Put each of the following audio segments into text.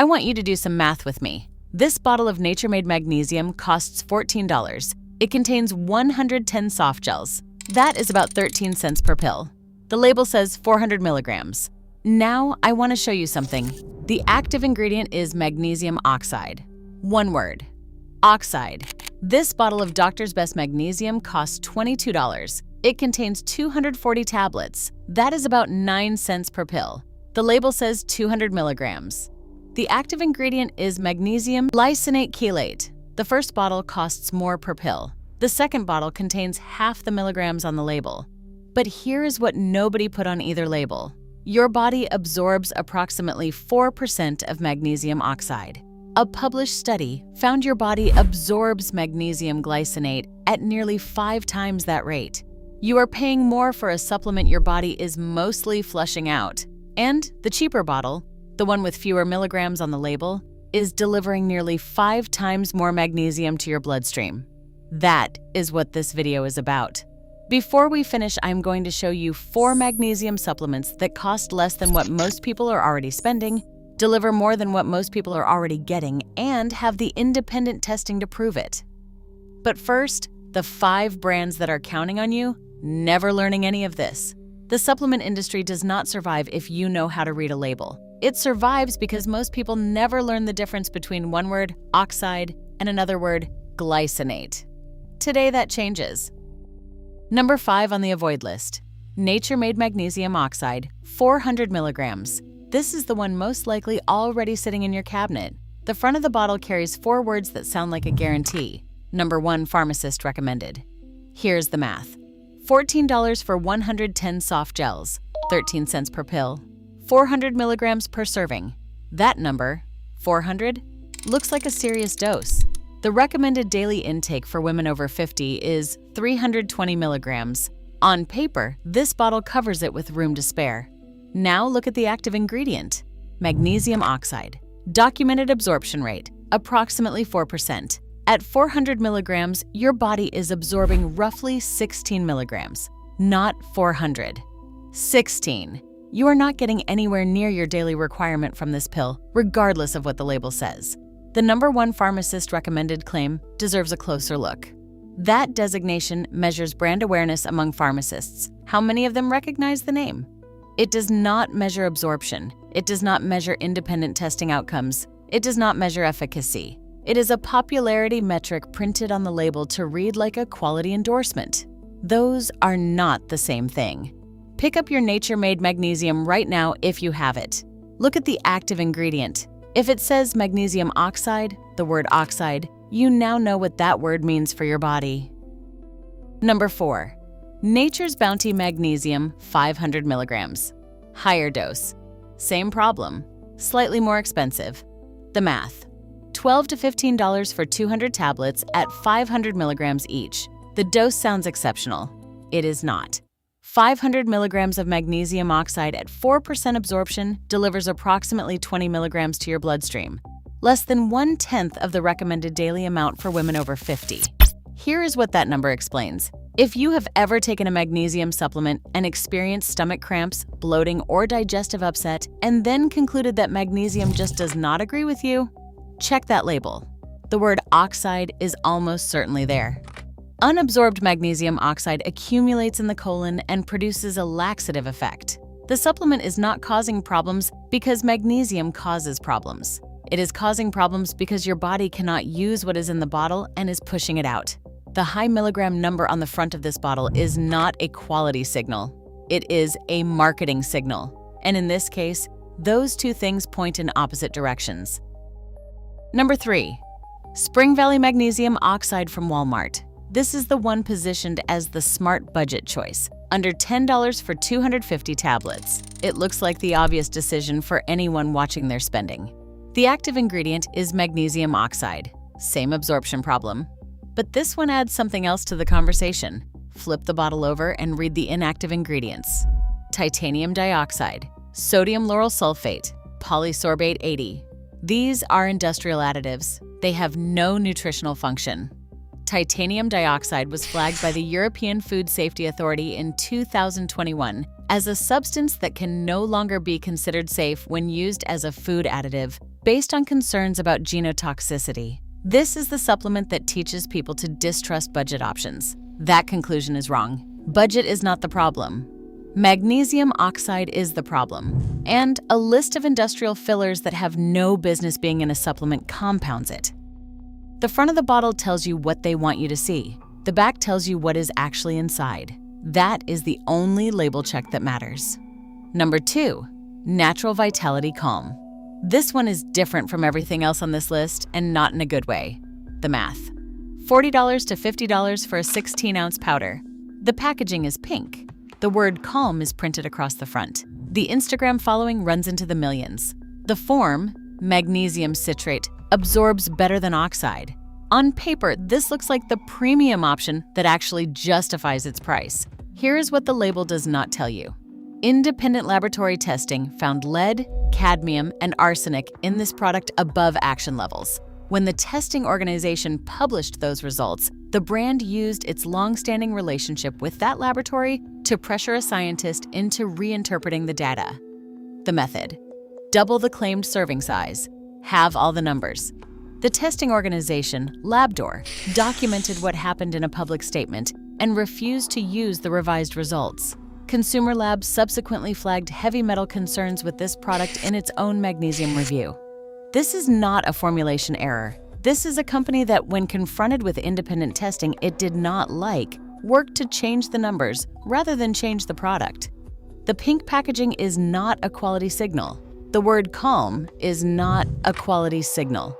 I want you to do some math with me. This bottle of nature-made magnesium costs $14. It contains 110 soft gels. That is about 13 cents per pill. The label says 400 milligrams. Now I want to show you something. The active ingredient is magnesium oxide. One word: oxide. This bottle of Doctor's Best Magnesium costs $22. It contains 240 tablets. That is about 9 cents per pill. The label says 200 milligrams. The active ingredient is magnesium glycinate chelate. The first bottle costs more per pill. The second bottle contains half the milligrams on the label. But here is what nobody put on either label. Your body absorbs approximately 4% of magnesium oxide. A published study found your body absorbs magnesium glycinate at nearly 5 times that rate. You are paying more for a supplement your body is mostly flushing out. And the cheaper bottle, the one with fewer milligrams on the label, is delivering nearly 5 times more magnesium to your bloodstream. That is what this video is about. Before we finish, I'm going to show you 4 magnesium supplements that cost less than what most people are already spending, deliver more than what most people are already getting, and have the independent testing to prove it. But first, the 5 brands that are counting on you, never learning any of this. The supplement industry does not survive if you know how to read a label. It survives because most people never learn the difference between one word, oxide, and another word, glycinate. Today that changes. Number 5 on the avoid list: nature-made magnesium oxide, 400 milligrams. This is the one most likely already sitting in your cabinet. The front of the bottle carries 4 words that sound like a guarantee. Number 1, pharmacist recommended. Here's the math. $14 for 110 soft gels, 13 cents per pill, 400 milligrams per serving. That number, 400, looks like a serious dose. The recommended daily intake for women over 50 is 320 milligrams. On paper, this bottle covers it with room to spare. Now look at the active ingredient: magnesium oxide. Documented absorption rate, approximately 4%. At 400 milligrams, your body is absorbing roughly 16 milligrams, not 400. 16. You are not getting anywhere near your daily requirement from this pill, regardless of what the label says. The number 1 pharmacist recommended claim deserves a closer look. That designation measures brand awareness among pharmacists. How many of them recognize the name? It does not measure absorption. It does not measure independent testing outcomes. It does not measure efficacy. It is a popularity metric printed on the label to read like a quality endorsement. Those are not the same thing. Pick up your nature-made magnesium right now if you have it. Look at the active ingredient. If it says magnesium oxide, the word oxide, you now know what that word means for your body. Number 4. Nature's Bounty Magnesium, 500 milligrams. Higher dose. Same problem. Slightly more expensive. The math. $12 to $15 for 200 tablets at 500 milligrams each. The dose sounds exceptional. It is not. 500 milligrams of magnesium oxide at 4% absorption delivers approximately 20 milligrams to your bloodstream, less than 1/10 of the recommended daily amount for women over 50. Here is what that number explains. If you have ever taken a magnesium supplement and experienced stomach cramps, bloating, or digestive upset, and then concluded that magnesium just does not agree with you, check that label. The word oxide is almost certainly there. Unabsorbed magnesium oxide accumulates in the colon and produces a laxative effect. The supplement is not causing problems because magnesium causes problems. It is causing problems because your body cannot use what is in the bottle and is pushing it out. The high milligram number on the front of this bottle is not a quality signal. It is a marketing signal. And in this case, those two things point in opposite directions. Number 3. Spring Valley Magnesium Oxide from Walmart. This is the one positioned as the smart budget choice, under $10 for 250 tablets. It looks like the obvious decision for anyone watching their spending. The active ingredient is magnesium oxide. Same absorption problem. But this one adds something else to the conversation. Flip the bottle over and read the inactive ingredients. Titanium dioxide, sodium lauryl sulfate, polysorbate 80. These are industrial additives. They have no nutritional function. Titanium dioxide was flagged by the European Food Safety Authority in 2021 as a substance that can no longer be considered safe when used as a food additive based on concerns about genotoxicity. This is the supplement that teaches people to distrust budget options. That conclusion is wrong. Budget is not the problem. Magnesium oxide is the problem, and a list of industrial fillers that have no business being in a supplement compounds it. The front of the bottle tells you what they want you to see. The back tells you what is actually inside. That is the only label check that matters. Number 2, Natural Vitality Calm. This one is different from everything else on this list, and not in a good way. The math. $40 to $50 for a 16-ounce powder. The packaging is pink. The word calm is printed across the front. The Instagram following runs into the millions. The form, magnesium citrate, absorbs better than oxide. On paper, this looks like the premium option that actually justifies its price. Here is what the label does not tell you. Independent laboratory testing found lead, cadmium, and arsenic in this product above action levels. When the testing organization published those results, the brand used its long-standing relationship with that laboratory to pressure a scientist into reinterpreting the data. The method: double the claimed serving size, have all the numbers. The testing organization, Labdoor, documented what happened in a public statement and refused to use the revised results. Consumer Lab subsequently flagged heavy metal concerns with this product in its own magnesium review. This is not a formulation error. This is a company that, when confronted with independent testing it did not like, worked to change the numbers rather than change the product. The pink packaging is not a quality signal. The word calm is not a quality signal.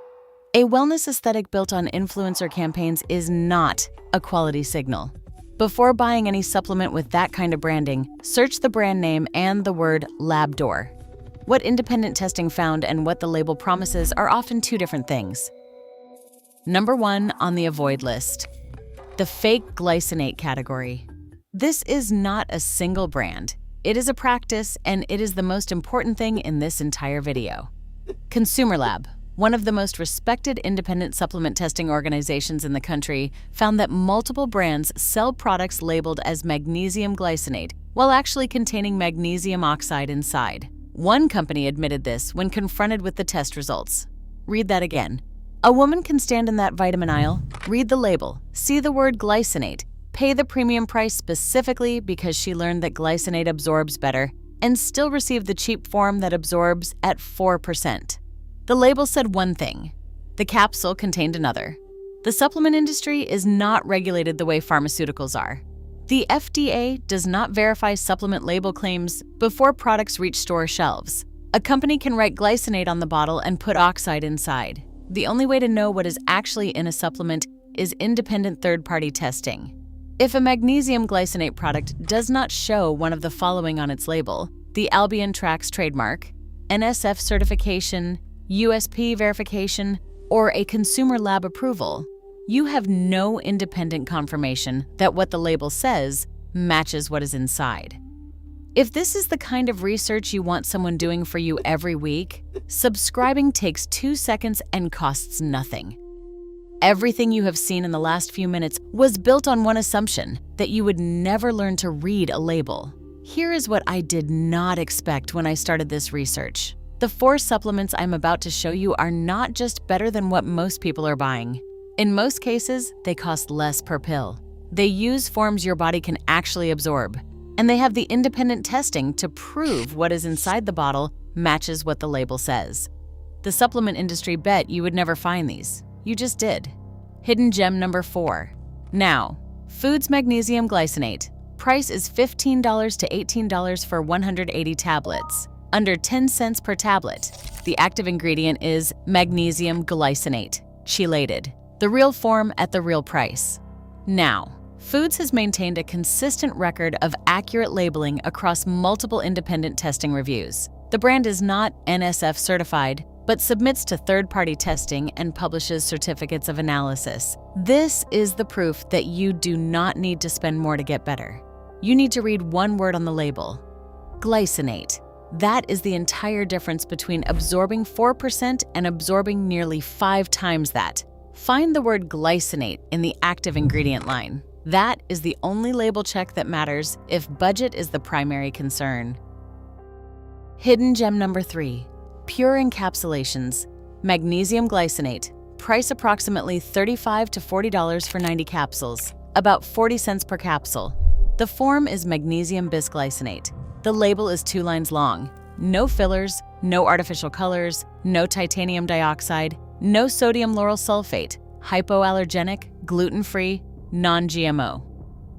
A wellness aesthetic built on influencer campaigns is not a quality signal. Before buying any supplement with that kind of branding, search the brand name and the word Labdoor. What independent testing found and what the label promises are often two different things. Number 1 on the avoid list. The fake glycinate category. This is not a single brand. It is a practice, and it is the most important thing in this entire video. Consumer Lab, one of the most respected independent supplement testing organizations in the country, found that multiple brands sell products labeled as magnesium glycinate while actually containing magnesium oxide inside. One company admitted this when confronted with the test results. Read that again. A woman can stand in that vitamin aisle, read the label, see the word glycinate, pay the premium price specifically because she learned that glycinate absorbs better, and still receive the cheap form that absorbs at 4%. The label said one thing. The capsule contained another. The supplement industry is not regulated the way pharmaceuticals are. The FDA does not verify supplement label claims before products reach store shelves. A company can write glycinate on the bottle and put oxide inside. The only way to know what is actually in a supplement is independent third-party testing. If a magnesium glycinate product does not show one of the following on its label, the Albion Trax trademark, NSF certification, USP verification, or a consumer lab approval, you have no independent confirmation that what the label says matches what is inside. If this is the kind of research you want someone doing for you every week, subscribing takes 2 seconds and costs nothing. Everything you have seen in the last few minutes was built on one assumption, that you would never learn to read a label. Here is what I did not expect when I started this research. The 4 supplements I'm about to show you are not just better than what most people are buying. In most cases, they cost less per pill. They use forms your body can actually absorb, and they have the independent testing to prove what is inside the bottle matches what the label says. The supplement industry bet you would never find these. You just did. Hidden gem number 4. Now, Foods Magnesium Glycinate. Price is $15 to $18 for 180 tablets, under 10 cents per tablet. The active ingredient is magnesium glycinate, chelated. The real form at the real price. Now, Foods has maintained a consistent record of accurate labeling across multiple independent testing reviews. The brand is not NSF certified, but submits to third-party testing and publishes certificates of analysis. This is the proof that you do not need to spend more to get better. You need to read one word on the label: glycinate. That is the entire difference between absorbing 4% and absorbing nearly 5 times that. Find the word glycinate in the active ingredient line. That is the only label check that matters if budget is the primary concern. Hidden gem number 3. Pure encapsulations. Magnesium glycinate. Price approximately $35 to $40 for 90 capsules, about 40 cents per capsule. The form is magnesium bisglycinate. The label is 2 lines long. No fillers, no artificial colors, no titanium dioxide, no sodium lauryl sulfate, hypoallergenic, gluten-free, non-GMO.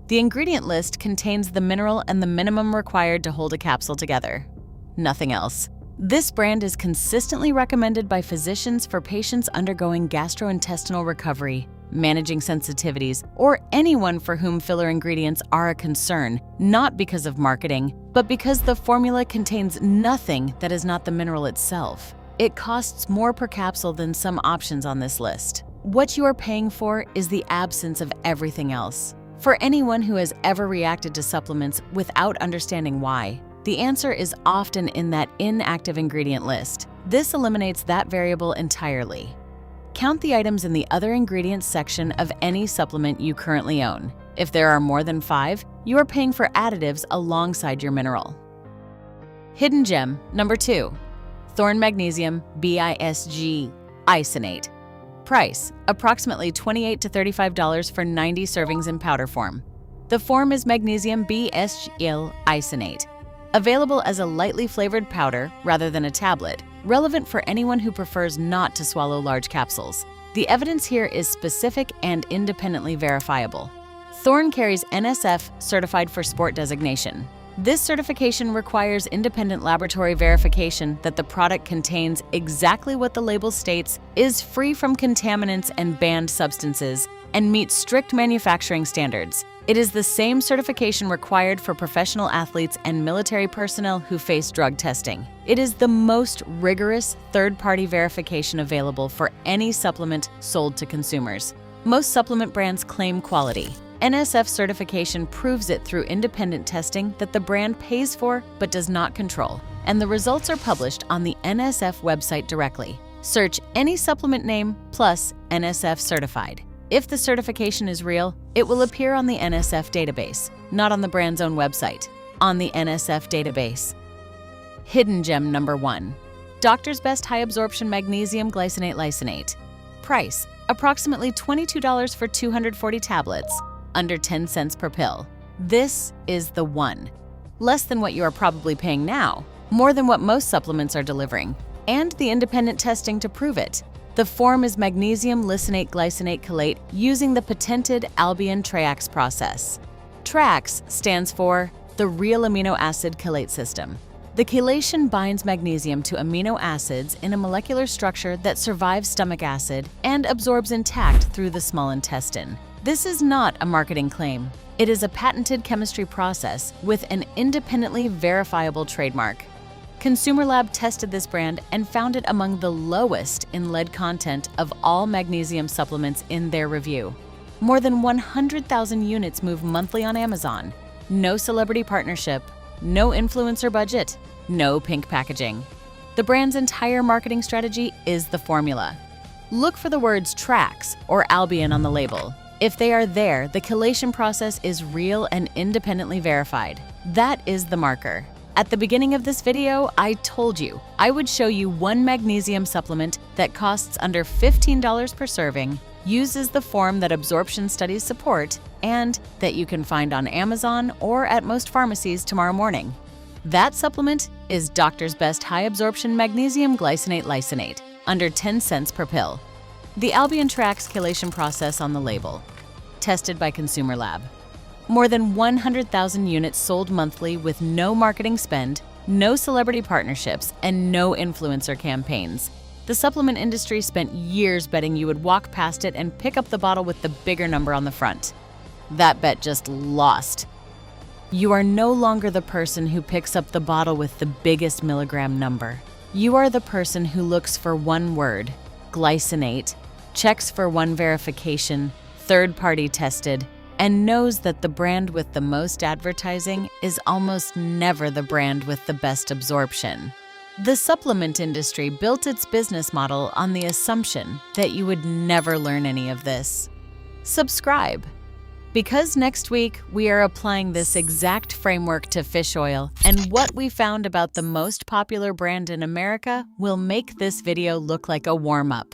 The ingredient list contains the mineral and the minimum required to hold a capsule together. Nothing else. This brand is consistently recommended by physicians for patients undergoing gastrointestinal recovery, managing sensitivities, or anyone for whom filler ingredients are a concern, not because of marketing, but because the formula contains nothing that is not the mineral itself. It costs more per capsule than some options on this list. What you are paying for is the absence of everything else. For anyone who has ever reacted to supplements without understanding why, the answer is often in that inactive ingredient list. This eliminates that variable entirely. Count the items in the other ingredients section of any supplement you currently own. If there are more than 5, you are paying for additives alongside your mineral. Hidden gem number 2, Thorn Magnesium BISG isonate. Price, approximately $28 to $35 for 90 servings in powder form. The form is magnesium BSG isonate. Available as a lightly flavored powder rather than a tablet, relevant for anyone who prefers not to swallow large capsules. The evidence here is specific and independently verifiable. Thorn carries NSF Certified for Sport designation. This certification requires independent laboratory verification that the product contains exactly what the label states, is free from contaminants and banned substances, and meets strict manufacturing standards. It is the same certification required for professional athletes and military personnel who face drug testing. It is the most rigorous third-party verification available for any supplement sold to consumers. Most supplement brands claim quality. NSF certification proves it through independent testing that the brand pays for but does not control, and the results are published on the NSF website directly. Search any supplement name plus NSF certified. If the certification is real, it will appear on the NSF database, not on the brand's own website, on the NSF database. Hidden gem number 1, Doctor's Best High Absorption Magnesium Glycinate Lysinate. Price, approximately $22 for 240 tablets, under 10 cents per pill. This is the one. Less than what you are probably paying now, more than what most supplements are delivering, and the independent testing to prove it. The form is magnesium lysinate glycinate chelate using the patented Albion TREAX process. TREAX stands for the Real Amino Acid Chelate System. The chelation binds magnesium to amino acids in a molecular structure that survives stomach acid and absorbs intact through the small intestine. This is not a marketing claim. It is a patented chemistry process with an independently verifiable trademark. Consumer Lab tested this brand and found it among the lowest in lead content of all magnesium supplements in their review. More than 100,000 units move monthly on Amazon. No celebrity partnership, no influencer budget, no pink packaging. The brand's entire marketing strategy is the formula. Look for the words TREAX or Albion on the label. If they are there, the chelation process is real and independently verified. That is the marker. At the beginning of this video, I told you I would show you one magnesium supplement that costs under $15 per serving, uses the form that absorption studies support, and that you can find on Amazon or at most pharmacies tomorrow morning. That supplement is Doctor's Best High Absorption Magnesium Glycinate Lysinate, under 10 cents per pill. The Albion TREAX chelation process on the label. Tested by Consumer Lab. More than 100,000 units sold monthly with no marketing spend, no celebrity partnerships, and no influencer campaigns. The supplement industry spent years betting you would walk past it and pick up the bottle with the bigger number on the front. That bet just lost. You are no longer the person who picks up the bottle with the biggest milligram number. You are the person who looks for one word, glycinate, checks for one verification, third-party tested, and knows that the brand with the most advertising is almost never the brand with the best absorption. The supplement industry built its business model on the assumption that you would never learn any of this. Subscribe. Because next week we are applying this exact framework to fish oil, and what we found about the most popular brand in America will make this video look like a warm-up.